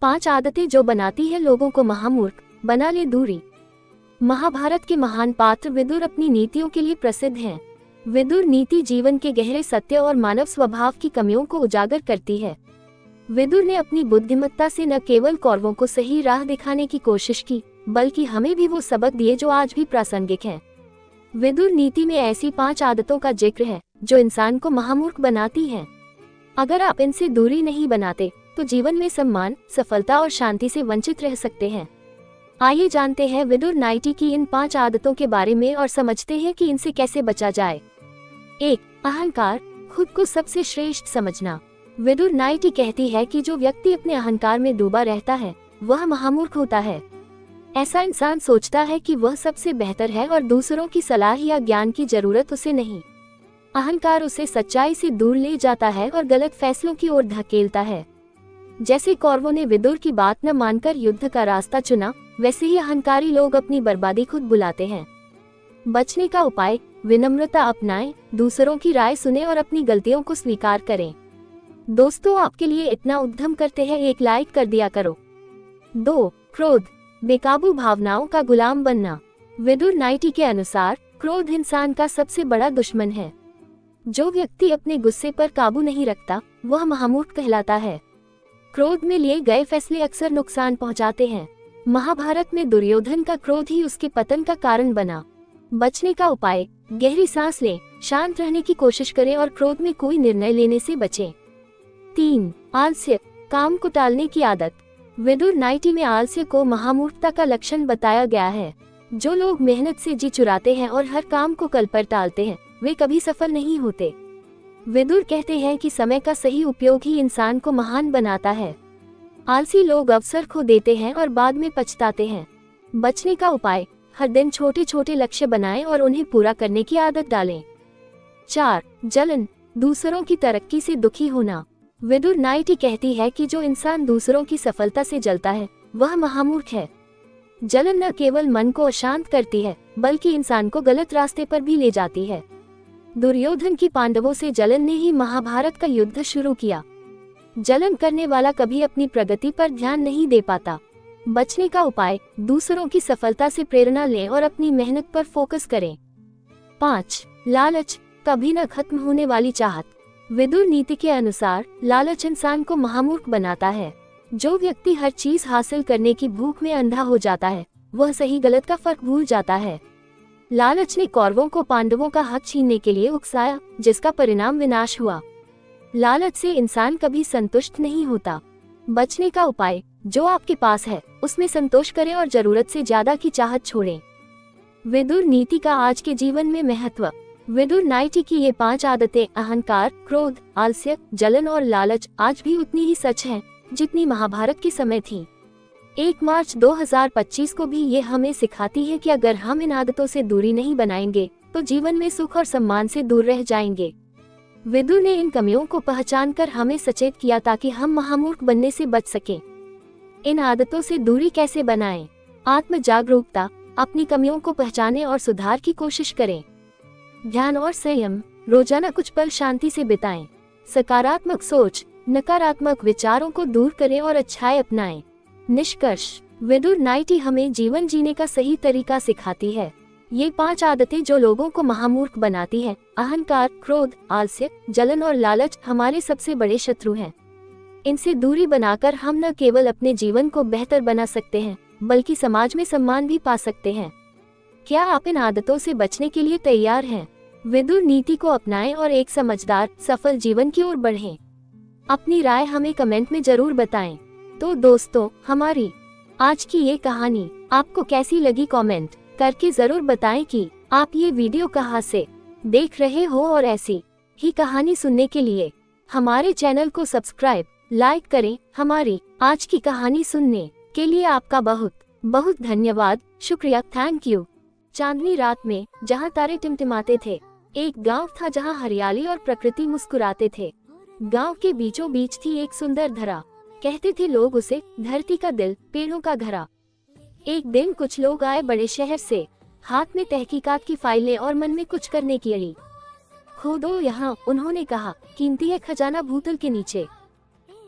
5 आदतें जो बनाती है लोगों को महामूर्ख, बना ले दूरी। महाभारत के महान पात्र विदुर अपनी नीतियों के लिए प्रसिद्ध हैं। विदुर नीति जीवन के गहरे सत्य और मानव स्वभाव की कमियों को उजागर करती है। विदुर ने अपनी बुद्धिमत्ता से न केवल कौरवों को सही राह दिखाने की कोशिश की, बल्कि हमें भी वो सबक दिए जो आज भी प्रासंगिक हैं। विदुर नीति में ऐसी 5 आदतों का जिक्र है जो इंसान को महामूर्ख बनाती हैं। अगर आप इनसे दूरी नहीं बनाते तो जीवन में सम्मान, सफलता और शांति से वंचित रह सकते हैं। आइए जानते हैं विदुर नीति की इन 5 आदतों के बारे में और समझते हैं कि इनसे कैसे बचा जाए। 1. अहंकार, खुद को सबसे श्रेष्ठ समझना। विदुर नीति कहती है कि जो व्यक्ति अपने अहंकार में डूबा रहता है वह महामूर्ख होता है। ऐसा इंसान सोचता है कि वह सबसे बेहतर है और दूसरों की सलाह या ज्ञान की जरूरत उसे नहीं। अहंकार उसे सच्चाई से दूर ले जाता है और गलत फैसलों की ओर धकेलता है। जैसे कौरवों ने विदुर की बात न मानकर युद्ध का रास्ता चुना, वैसे ही अहंकारी लोग अपनी बर्बादी खुद बुलाते हैं। बचने का उपाय, विनम्रता अपनाएं, दूसरों की राय सुने और अपनी गलतियों को स्वीकार करें। दोस्तों, आपके लिए इतना उद्यम करते हैं, एक लाइक कर दिया करो। 2. क्रोध, बेकाबू भावनाओं का गुलाम बनना। विदुर नीति के अनुसार क्रोध इंसान का सबसे बड़ा दुश्मन है। जो व्यक्ति अपने गुस्से पर काबू नहीं रखता वह महामूर्ख कहलाता है। क्रोध में लिए गए फैसले अक्सर नुकसान पहुंचाते हैं। महाभारत में दुर्योधन का क्रोध ही उसके पतन का कारण बना। बचने का उपाय, गहरी सांस लें, शांत रहने की कोशिश करें और क्रोध में कोई निर्णय लेने से बचें। 3. आलस्य, काम को टालने की आदत। विदुर नीति में आलस्य को महामूर्खता का लक्षण बताया गया है। जो लोग मेहनत से जी चुराते हैं और हर काम को कल पर टालते हैं वे कभी सफल नहीं होते। विदुर कहते हैं कि समय का सही उपयोग ही इंसान को महान बनाता है। आलसी लोग अवसर खो देते हैं और बाद में पछताते हैं। बचने का उपाय, हर दिन छोटे छोटे लक्ष्य बनाएं और उन्हें पूरा करने की आदत डालें। 4. जलन, दूसरों की तरक्की से दुखी होना। विदुर नीति कहती है कि जो इंसान दूसरों की सफलता से जलता है वह महामूर्ख है। जलन न केवल मन को अशांत करती है बल्कि इंसान को गलत रास्ते पर भी ले जाती है। दुर्योधन की पांडवों से जलन ने ही महाभारत का युद्ध शुरू किया। जलन करने वाला कभी अपनी प्रगति पर ध्यान नहीं दे पाता। बचने का उपाय, दूसरों की सफलता से प्रेरणा लें और अपनी मेहनत पर फोकस करें। 5. लालच, कभी न खत्म होने वाली चाहत। विदुर नीति के अनुसार लालच इंसान को महामूर्ख बनाता है। जो व्यक्ति हर चीज हासिल करने की भूख में अंधा हो जाता है वह सही गलत का फर्क भूल जाता है। लालच ने कौरवों को पांडवों का हक छीनने के लिए उकसाया, जिसका परिणाम विनाश हुआ। लालच से इंसान कभी संतुष्ट नहीं होता। बचने का उपाय, जो आपके पास है उसमें संतोष करें और जरूरत से ज्यादा की चाहत छोड़ें। विदुर नीति का आज के जीवन में महत्व। विदुर नीति की ये 5 आदतें, अहंकार, क्रोध, आलस्य, जलन और लालच, आज भी उतनी ही सच हैं जितनी महाभारत के समय थी। 1 मार्च 2025 को भी ये हमें सिखाती है कि अगर हम इन आदतों से दूरी नहीं बनाएंगे तो जीवन में सुख और सम्मान से दूर रह जाएंगे। विदुर ने इन कमियों को पहचानकर हमें सचेत किया ताकि हम महामूर्ख बनने से बच सकें। इन आदतों से दूरी कैसे बनाएं? आत्म जागरूकता, अपनी कमियों को पहचानें और सुधार की कोशिश करें। ध्यान और संयम, रोजाना कुछ पल शांति से बिताएं। सकारात्मक सोच, नकारात्मक विचारों को दूर करें और अच्छाई अपनाएं। निष्कर्ष, विदुर नीति हमें जीवन जीने का सही तरीका सिखाती है। ये 5 आदतें जो लोगों को महामूर्ख बनाती हैं, अहंकार, क्रोध, आलस्य, जलन और लालच, हमारे सबसे बड़े शत्रु हैं। इनसे दूरी बनाकर हम न केवल अपने जीवन को बेहतर बना सकते हैं बल्कि समाज में सम्मान भी पा सकते हैं। क्या आप इन आदतों से बचने के लिए तैयार हैं? विदुर नीति को अपनाएं और एक समझदार, सफल जीवन की ओर बढ़ें। अपनी राय हमें कमेंट में जरूर बताएं। तो दोस्तों, हमारी आज की ये कहानी आपको कैसी लगी, कमेंट करके जरूर बताएं कि आप ये वीडियो कहाँ से देख रहे हो और ऐसी ही कहानी सुनने के लिए हमारे चैनल को सब्सक्राइब, लाइक करें। हमारी आज की कहानी सुनने के लिए आपका बहुत बहुत धन्यवाद, शुक्रिया, थैंक यू। चांदनी रात में जहाँ तारे टिमटिमाते थे, एक गांव था जहाँ हरियाली और प्रकृति मुस्कुराते थे। गांव के बीचों बीच थी एक सुंदर धरा, कहते थे लोग उसे धरती का दिल, पेड़ों का घरा। एक दिन कुछ लोग आए बड़े शहर से, हाथ में तहकीकात की फाइलें और मन में कुछ करने की अड़ी। खोदो यहाँ, उन्होंने कहा, कीमती है खजाना भूतल के नीचे।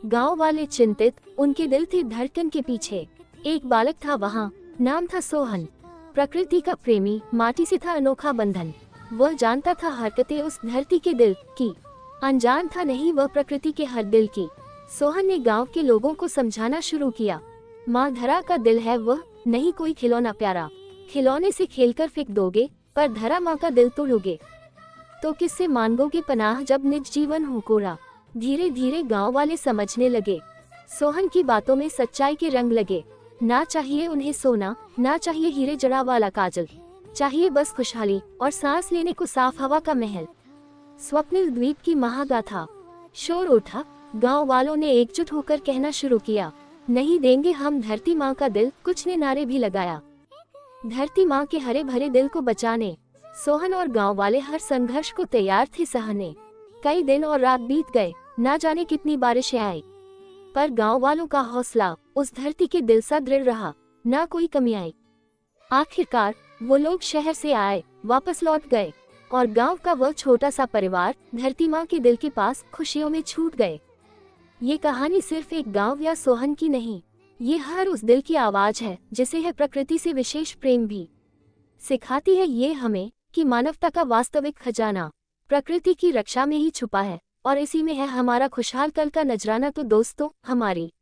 गांव वाले चिंतित, उनके दिल थे धड़कन के पीछे। एक बालक था वहाँ, नाम था सोहन। प्रकृति का प्रेमी, माटी से था अनोखा बंधन। वह जानता था हरकतें उस धरती के दिल की, अनजान था नहीं वह प्रकृति के हर दिल की। सोहन ने गांव के लोगों को समझाना शुरू किया, माँ धरा का दिल है वह, नहीं कोई खिलौना प्यारा। खिलौने से खेलकर फेंक दोगे, पर धरा माँ का दिल तोड़ोगे तो किससे मांगोगे पनाह जब निज जीवन हो कोरा। धीरे धीरे गांव वाले समझने लगे, सोहन की बातों में सच्चाई के रंग लगे। ना चाहिए उन्हें सोना, ना चाहिए हीरे जड़ा वाला काजल, चाहिए बस खुशहाली और सांस लेने को साफ हवा का महल। स्वप्निल द्वीप की महागाथा। शोर उठा, गांव वालों ने एकजुट होकर कहना शुरू किया, नहीं देंगे हम धरती माँ का दिल। कुछ ने नारे भी लगाया, धरती माँ के हरे भरे दिल को बचाने। सोहन और गांव वाले हर संघर्ष को तैयार थे सहने। कई दिन और रात बीत गए, ना जाने कितनी बारिशें आई, पर गांव वालों का हौसला उस धरती के दिल सा दृढ़ रहा, ना कोई कमी आई। आखिरकार वो लोग शहर से आए, वापस लौट गए और गांव का वह छोटा सा परिवार धरती माँ के दिल के पास खुशियों में छूट गए। ये कहानी सिर्फ एक गांव या सोहन की नहीं, ये हर उस दिल की आवाज है जिसे है प्रकृति से विशेष प्रेम भी। सिखाती है ये हमें कि मानवता का वास्तविक खजाना प्रकृति की रक्षा में ही छुपा है और इसी में है हमारा खुशहाल कल का नजराना। तो दोस्तों, हमारी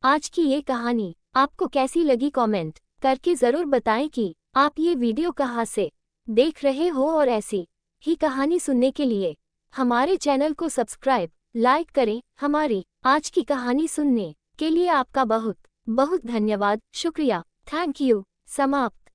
आज की ये कहानी आपको कैसी लगी, कमेंट करके जरूर बताएं कि आप ये वीडियो कहाँ से देख रहे हो और ऐसी ही कहानी सुनने के लिए हमारे चैनल को सब्सक्राइब, लाइक करें। हमारी आज की कहानी सुनने के लिए आपका बहुत बहुत धन्यवाद, शुक्रिया, थैंक यू। समाप्त।